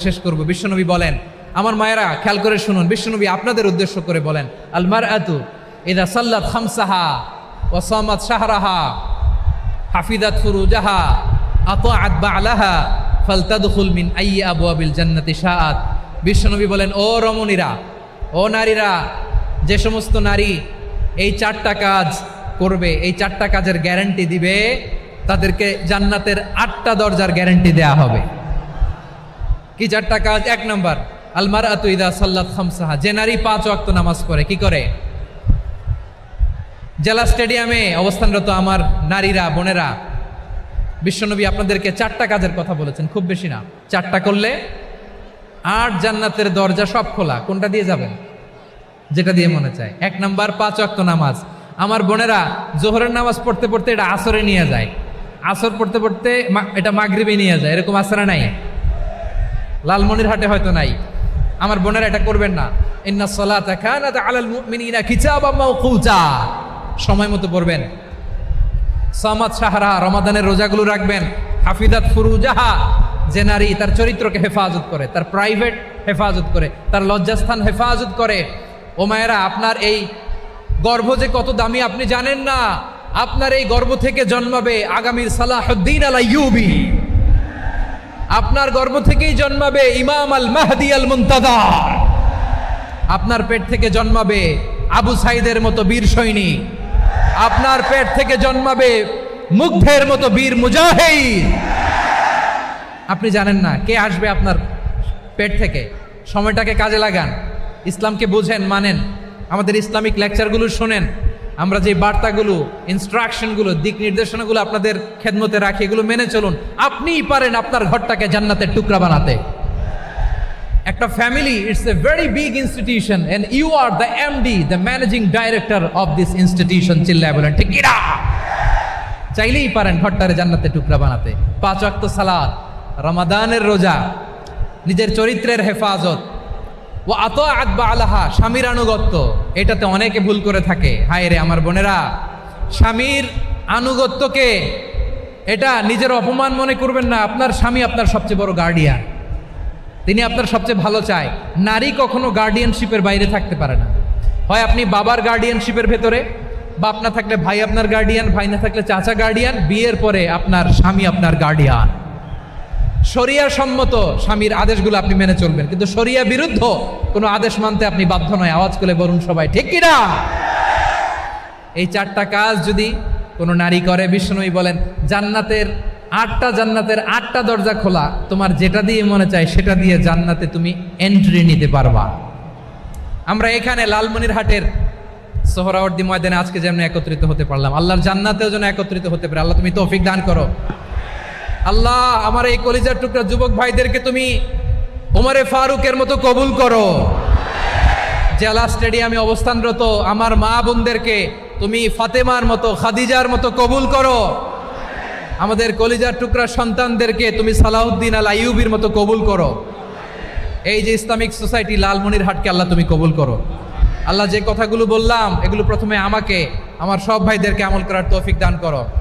শেষ করব। বিশ্বনবী বলেন, আমার মায়েরা খেয়াল করে শুনুন, বিশ্বনবী আপনাদের উদ্দেশ্য করে বলেন, আল মারআতু ইযা সাল্লাত খামসাহা ওয়া সামাত শাহরাহা হাফিজাত ফুরুজাহা আতাআত বা'লাহা ফালতাদখুল মিন আইয়ি আবওয়াবিল জান্নাতি শাআত। বিশ্বনবী বলেন, ও রমণীরা, ও নারীরা, যে সমস্ত নারী এই চারটা কাজ করবে, এই চারটা কাজের গ্যারান্টি দিবে, তাদেরকে জান্নাতের 8টা দরজার গ্যারান্টি দেয়া হবে। কি চারটা কাজ? 1 নম্বর, আল মারআতু ইযা সাল্লাত খামসাহা, যে নারী 5 ওয়াক্ত নামাজ পড়ে। কি করে? জেলা স্টেডিয়ামে অবস্থানরত আমার নারীরা, বোনেরা, বিশ্বনবী আপনাদেরকে 4টা কাজের কথা বলেছেন, খুব বেশি না। 4টা করলে 8 জান্নাতের দরজা সব খোলা। কোনটা দিয়ে যাবেন? যেটা দিয়ে মনে চায়। 1 নম্বর 5 ওয়াক্ত নামাজ। আমার বোনেরা জোহরের নামাজ পড়তে পড়তে এটা আসরে নিয়ে যায়, আসর পড়তে পড়তে এটা মাগরিবে নিয়ে যায়। এরকম আসরে নাই? লালমনিরহাটে হয়তো নাই। আমার বোনেরা এটা করবেন না। ইন্নাস সালাতা কানাত আলাল মুমিনিনা কিতাবাম মাওকুতা, সময় মতো পড়বেন। সামাত শাহরা, রমাদানের রোজাগুলো রাখবেন। হাফিজাত ফুরুজাহা, যে নারী তার চরিত্রকে হেফাজত করে, তার প্রাইভেট হেফাজত করে, তার লজ্জাস্থান হেফাজত করে। ও মায়েরা, আপনার এই গর্ভ যে কত দামি আপনি জানেন না। আপনার এই গর্ভ থেকে জন্মাবে আগামীর সালাহুদ্দিন আল আইয়ুবী। আপনার গর্ভ থেকেই জন্মাবে ইমাম আল মাহদি আল মুনতাজার। আপনার পেট থেকে জন্মাবে আবু সাইদের মতো বীর সৈনিক। আপনার পেট থেকে জন্মাবে মুগ্ধের মতো বীর মুজাহিদ। আপনি জানেন না কে আসবে আপনার পেট থেকে। সময়টাকে কাজে লাগান, ইসলামকে বুঝেন, মানেন, আমাদের ইসলামিক লেকচারগুলো শোনেন। আমরা যে বার্তাগুলো, ইনস্ট্রাকশনগুলো, দিক নির্দেশনাগুলো আপনাদের খেদমতে রাখি, এগুলো মেনে চলুন। আপনিই পারেন আপনার ঘরটাকে জান্নাতের টুকরা বানাতে। একটা family, it's a very big institution and you are the MD, the managing director of this institution. চিল্লায় বলেন ঠিক কিনা? চাইলেই পারেন ঘরটারে জান্নাতের টুকরা বানাতে। 5 ওয়াক্ত সালাত, রমাদানের রোজা, নিজের চরিত্রের হেফাজত, ও আতাআত বা'লাহা, স্বামীর আনুগত্য। এটাতে অনেকে ভুল করে থাকে। হায় রে আমার বোনেরা, স্বামীর আনুগত্যকে এটা নিজের অপমান মনে করবেন না। আপনার স্বামী আপনার সবচেয়ে বড় গার্ডিয়ান, তিনি আপনার সবচেয়ে ভালো চায়। নারী কখনো গার্ডিয়ানশিপের বাইরে থাকতে পারে না। হয় আপনি বাবার গার্ডিয়ানশিপের ভেতরে, বাপ না থাকলে ভাই আপনার গার্ডিয়ান, ভাই না থাকলে চাচা গার্ডিয়ান, বিয়ের পরে আপনার স্বামী আপনার গার্ডিয়ান। শরিয়া সম্মত স্বামীর আদেশগুলো আপনি মেনে চলবেন, কিন্তু শরিয়া বিরুদ্ধ কোনো আদেশ মানতে আপনি বাধ্য নয়। আওয়াজ করে বলুন সবাই ঠিক কিনা? এই 4টা কাজ যদি কোনো নারী করে, বিশ্বনবী বলেন জান্নাতের 8টা দরজা খোলা। তোমার যেটা দিয়ে মনে চায় সেটা দিয়ে জান্নাতে তুমি এন্ট্রি নিতে পারবা। আমরা এখানে লালমনিরহাটের সোহরাওয়ার্দী ময়দানে আজকে যেমন একত্রিত হতে পারলাম, আল্লাহর জান্নাতেও যেন একত্রিত হতে পারে। আল্লাহ তুমি তৌফিক দান করো। আল্লাহ আমার এই কলিজার টুকরা যুবক ভাইদেরকে তুমি ওমরে ফারুকের মতো কবুল করো। জেলা স্টেডিয়ামে অবস্থানরত আমার মা বোনদেরকে তুমি ফাতেমার মতো, খাদিজার মতো কবুল করো। আমাদের কলিজার টুকরা সন্তানদেরকে তুমি সালাহুদ্দিন আল আইয়ুবীর মতো কবুল করো। এই যে ইসলামিক সোসাইটি লালমনিরহাটকে আল্লাহ তুমি কবুল করো। আল্লাহ যে কথাগুলো বললাম এগুলো প্রথমে আমাকে, আমার সব ভাইদেরকে আমল করার তৌফিক দান করো।